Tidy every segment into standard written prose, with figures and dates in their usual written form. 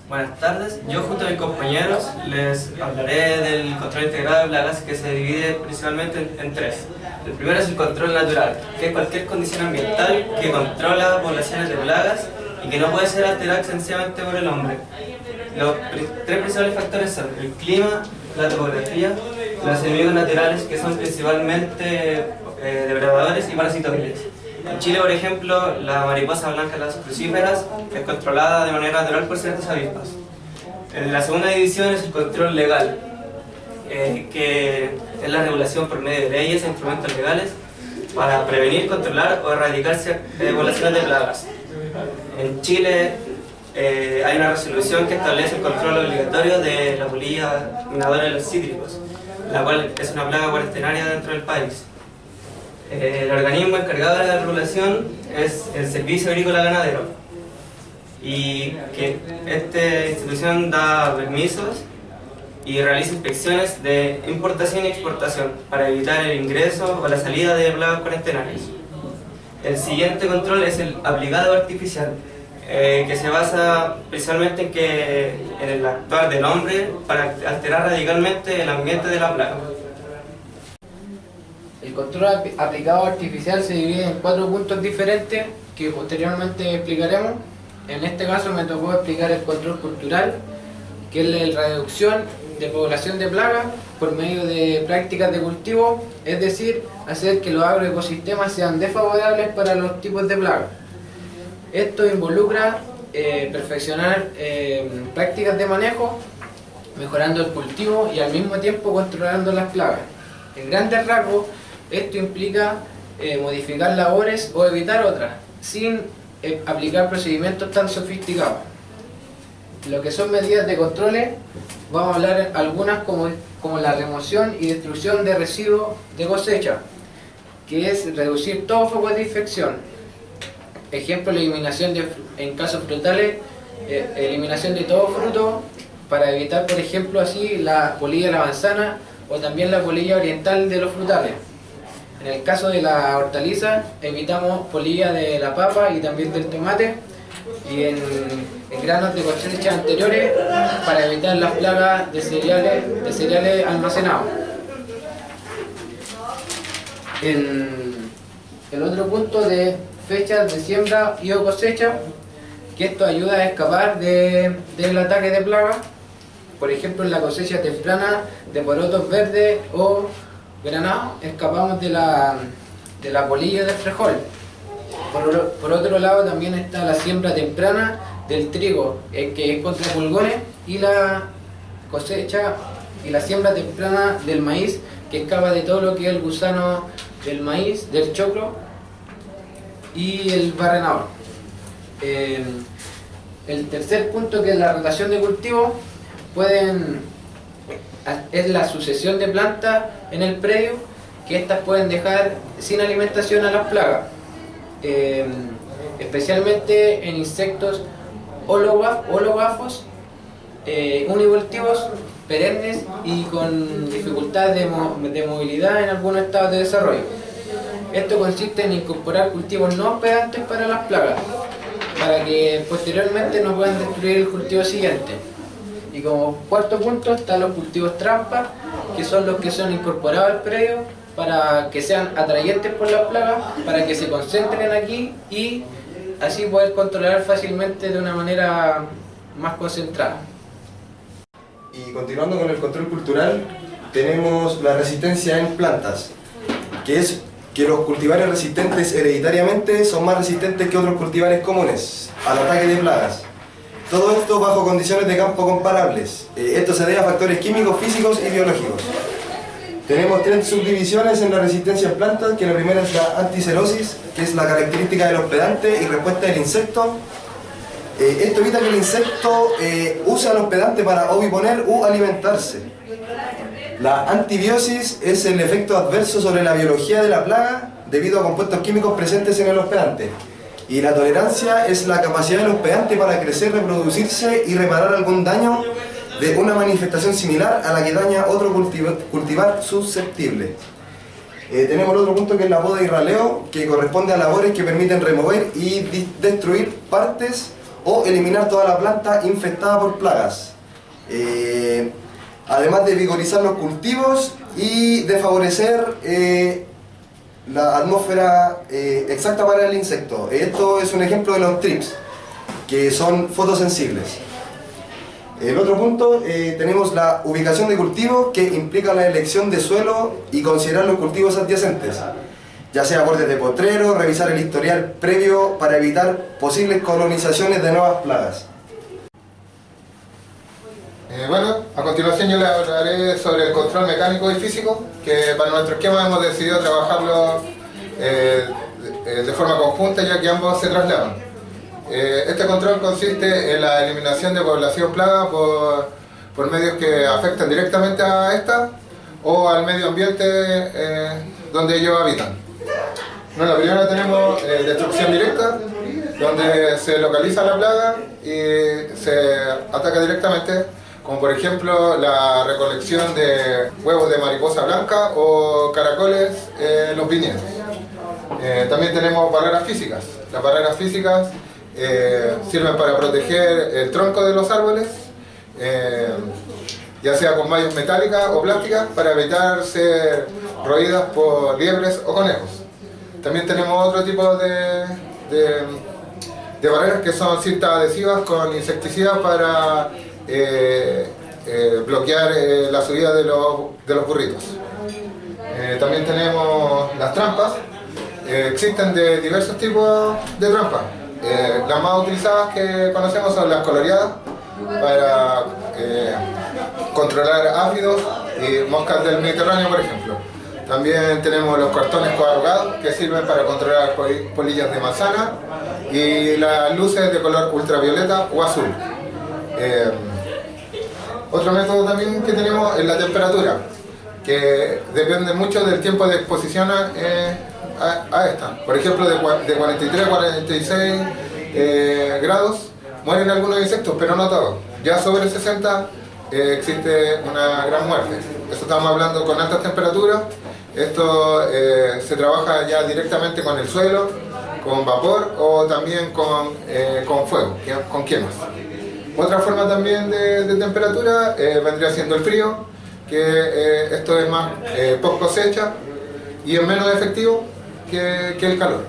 Buenas tardes, yo junto a mis compañeros les hablaré del control integrado de plagas, que se divide principalmente en tres. El primero es el control natural, que es cualquier condición ambiental que controla poblaciones de plagas y que no puede ser alterada excesivamente por el hombre. Los tres principales factores son el clima, la topografía, los enemigos naturales, que son principalmente depredadores y parasitoides. En Chile, por ejemplo, la mariposa blanca, las crucíferas, es controlada de manera natural por ciertas avispas. La segunda división es el control legal, que es la regulación por medio de leyes e instrumentos legales para prevenir, controlar o erradicar poblaciones de plagas. En Chile hay una resolución que establece el control obligatorio de la polilla minadora de los cítricos, la cual es una plaga cuarentenaria dentro del país. El organismo encargado de la regulación es el Servicio Agrícola Ganadero, y que esta institución da permisos y realiza inspecciones de importación y exportación para evitar el ingreso o la salida de plagas cuarentenarias. El siguiente control es el aplicado artificial, que se basa principalmente en el actuar del hombre para alterar radicalmente el ambiente de la plaga. El control aplicado artificial se divide en 4 puntos diferentes que posteriormente explicaremos. En este caso me tocó explicar el control cultural, que es la reducción de población de plagas por medio de prácticas de cultivo, es decir, hacer que los agroecosistemas sean desfavorables para los tipos de plagas. Esto involucra perfeccionar prácticas de manejo, mejorando el cultivo y al mismo tiempo controlando las plagas. En grandes rasgos, esto implica modificar labores o evitar otras, sin aplicar procedimientos tan sofisticados. Lo que son medidas de controles, vamos a hablar algunas como la remoción y destrucción de residuos de cosecha, que es reducir todo foco de infección. Ejemplo, la eliminación en casos frutales, eliminación de todo fruto para evitar, por ejemplo, así la polilla de la manzana o también la polilla oriental de los frutales. En el caso de la hortaliza, evitamos polilla de la papa y también del tomate, y en granos de cosecha anteriores para evitar las plagas de cereales almacenados. El otro punto de fechas de siembra y o cosecha, que esto ayuda a escapar del ataque de plagas. Por ejemplo, en la cosecha temprana de porotos verdes o granados, escapamos de la polilla del frijol. Por otro lado, también está la siembra temprana del trigo, que es contra pulgones, y la cosecha y la siembra temprana del maíz, que escapa de todo lo que es el gusano del maíz, del choclo y el barrenador. El tercer punto, que es la rotación de cultivos, es la sucesión de plantas en el predio, que estas pueden dejar sin alimentación a las plagas, especialmente en insectos hologafos, univoltivos, perennes y con dificultad de movilidad en algunos estados de desarrollo. Esto consiste en incorporar cultivos no hospedantes para las plagas, para que posteriormente no puedan destruir el cultivo siguiente. Y como cuarto punto están los cultivos trampa, que son los que son incorporados al predio para que sean atrayentes por las plagas, para que se concentren aquí y así poder controlar fácilmente de una manera más concentrada. Y continuando con el control cultural, tenemos la resistencia en plantas, que es que los cultivares resistentes hereditariamente son más resistentes que otros cultivares comunes al ataque de plagas. Todo esto bajo condiciones de campo comparables. Esto se debe a factores químicos, físicos y biológicos. Tenemos 3 subdivisiones en la resistencia en plantas, que la primera es la anticerosis, que es la característica del hospedante y respuesta del insecto. Esto evita que el insecto use al hospedante para oviponer u alimentarse. La antibiosis es el efecto adverso sobre la biología de la plaga debido a compuestos químicos presentes en el hospedante. Y la tolerancia es la capacidad del hospedante para crecer, reproducirse y reparar algún daño de una manifestación similar a la que daña otro cultivar susceptible. Tenemos el otro punto, que es la poda y raleo, que corresponde a labores que permiten remover y destruir partes o eliminar toda la planta infectada por plagas. Además de vigorizar los cultivos y de favorecer la atmósfera exacta para el insecto. Esto es un ejemplo de los trips, que son fotosensibles. El otro punto, tenemos la ubicación de cultivos, que implica la elección de suelo y considerar los cultivos adyacentes, ya sea bordes de potrero, revisar el historial previo para evitar posibles colonizaciones de nuevas plagas. Bueno, a continuación yo les hablaré sobre el control mecánico y físico, que para nuestro esquema hemos decidido trabajarlo de forma conjunta, ya que ambos se trasladan. Este control consiste en la eliminación de población plaga por medios que afectan directamente a esta o al medio ambiente donde ellos habitan. Bueno, la primera tenemos destrucción directa, donde se localiza la plaga y se ataca directamente, como por ejemplo la recolección de huevos de mariposa blanca o caracoles en los viñedos. También tenemos barreras físicas. Las barreras físicas sirven para proteger el tronco de los árboles, ya sea con mallas metálicas o plásticas, para evitar ser roídas por liebres o conejos. También tenemos otro tipo de barreras, que son cintas adhesivas con insecticidas para bloquear la subida de los burritos. También tenemos las trampas. Existen de diversos tipos de trampas. Las más utilizadas que conocemos son las coloreadas, para controlar áfidos y moscas del Mediterráneo, por ejemplo. También tenemos los cartones coarrugados, que sirven para controlar polillas de manzana, y las luces de color ultravioleta o azul. Otro método también que tenemos es la temperatura, que depende mucho del tiempo de exposición a esta. Por ejemplo, de 43 a 46 grados mueren algunos insectos, pero no todos. Ya sobre 60 existe una gran muerte. Esto estamos hablando con altas temperaturas. Esto se trabaja ya directamente con el suelo, con vapor o también con fuego, con quemas. Otra forma también de temperatura vendría siendo el frío, que esto es más post cosecha y es menos efectivo que el calor.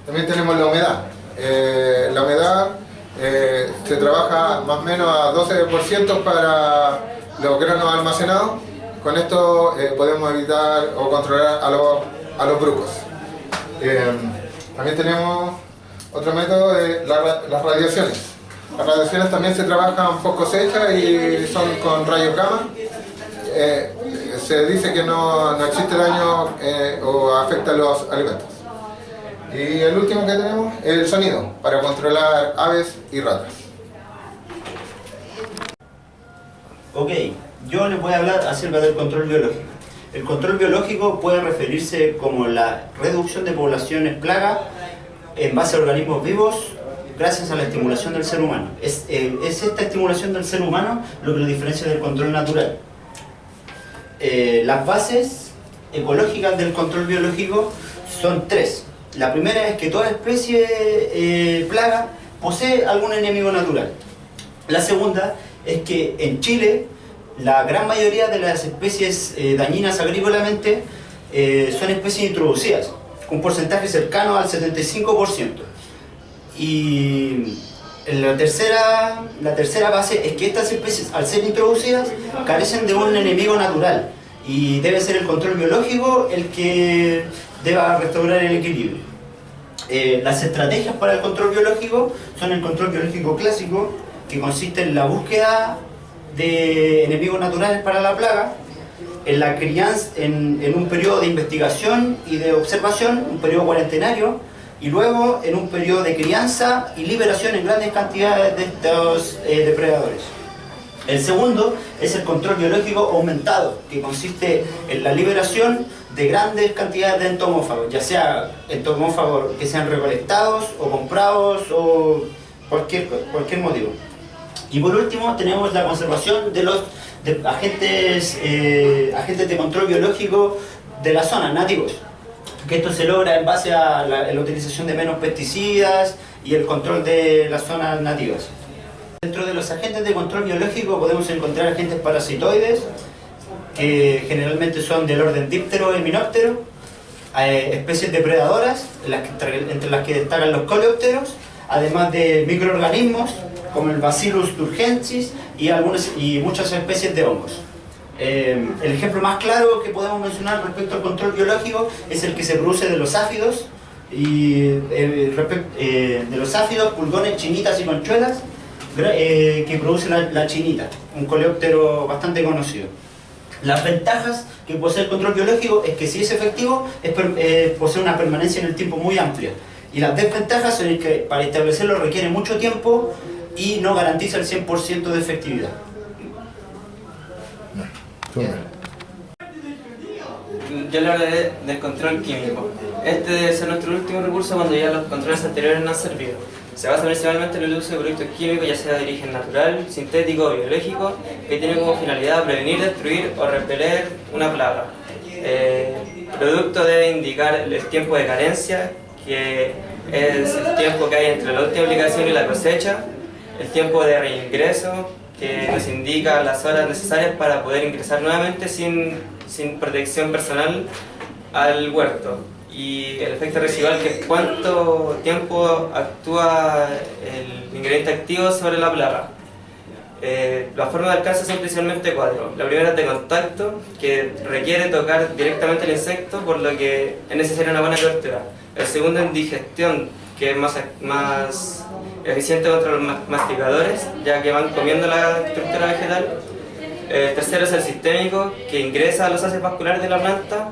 También tenemos la humedad. La humedad se trabaja más o menos a 12% para los granos almacenados. Con esto podemos evitar o controlar a los brucos. También tenemos otro método, las radiaciones. Las radiaciones también se trabajan post cosecha y son con rayos gamma. Se dice que no existe daño o afecta a los alimentos. Y el último que tenemos es el sonido, para controlar aves y ratas. Ok, yo les voy a hablar acerca del control biológico. El control biológico puede referirse como la reducción de poblaciones plaga en base a organismos vivos gracias a la estimulación del ser humano. Es esta estimulación del ser humano lo que lo diferencia del control natural. Las bases ecológicas del control biológico son tres. La primera es que toda especie plaga posee algún enemigo natural. La segunda es que en Chile la gran mayoría de las especies dañinas agrícolamente son especies introducidas, con un porcentaje cercano al 75%. Y la tercera base es que estas especies, al ser introducidas, carecen de un enemigo natural y debe ser el control biológico el que deba restaurar el equilibrio. Las estrategias para el control biológico son el control biológico clásico, que consiste en la búsqueda de enemigos naturales para la plaga, en la crianza, en un periodo de investigación y de observación, un periodo cuarentenario, y luego en un periodo de crianza y liberación en grandes cantidades de estos depredadores. El segundo es el control biológico aumentado, que consiste en la liberación de grandes cantidades de entomófagos, ya sea entomófagos que sean recolectados o comprados o cualquier motivo. Y por último tenemos la conservación de los agentes de control biológico de la zona, nativos. Que esto se logra en base a la utilización de menos pesticidas y el control de las zonas nativas. Dentro de los agentes de control biológico podemos encontrar agentes parasitoides, que generalmente son del orden díptero y himenóptero, especies depredadoras, entre las que destacan los coleópteros, además de microorganismos como el Bacillus turgensis y muchas especies de hongos. El ejemplo más claro que podemos mencionar respecto al control biológico es el que se produce de los áfidos, pulgones, chinitas y conchuelas, que produce la chinita, un coleóptero bastante conocido. Las ventajas que posee el control biológico es que si es efectivo, posee una permanencia en el tiempo muy amplia. Y las desventajas son que para establecerlo requiere mucho tiempo y no garantiza el 100% de efectividad. Yo le hablaré del control químico. Este debe ser nuestro último recurso cuando ya los controles anteriores no han servido. Se basa principalmente en el uso de productos químicos, ya sea de origen natural, sintético o biológico, que tienen como finalidad prevenir, destruir o repeler una plaga. El producto debe indicar el tiempo de carencia, que es el tiempo que hay entre la última aplicación y la cosecha, el tiempo de reingreso, que nos indica las horas necesarias para poder ingresar nuevamente sin protección personal al huerto, y el efecto residual, que es cuánto tiempo actúa el ingrediente activo sobre la plaga. Las formas de alcance son principalmente 4. La primera es de contacto, que requiere tocar directamente el insecto, por lo que es necesaria una buena cobertura. El segundo es digestión, que es más eficiente contra los masticadores, ya que van comiendo la estructura vegetal. El tercero es el sistémico, que ingresa a los haces vasculares de la planta,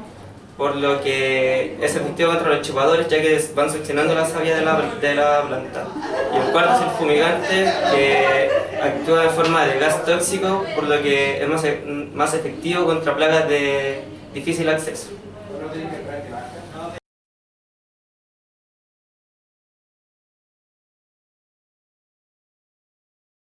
por lo que es efectivo contra los chupadores, ya que van succionando la savia de la planta. Y el cuarto es el fumigante, que actúa en forma de gas tóxico, por lo que es más efectivo contra plagas de difícil acceso.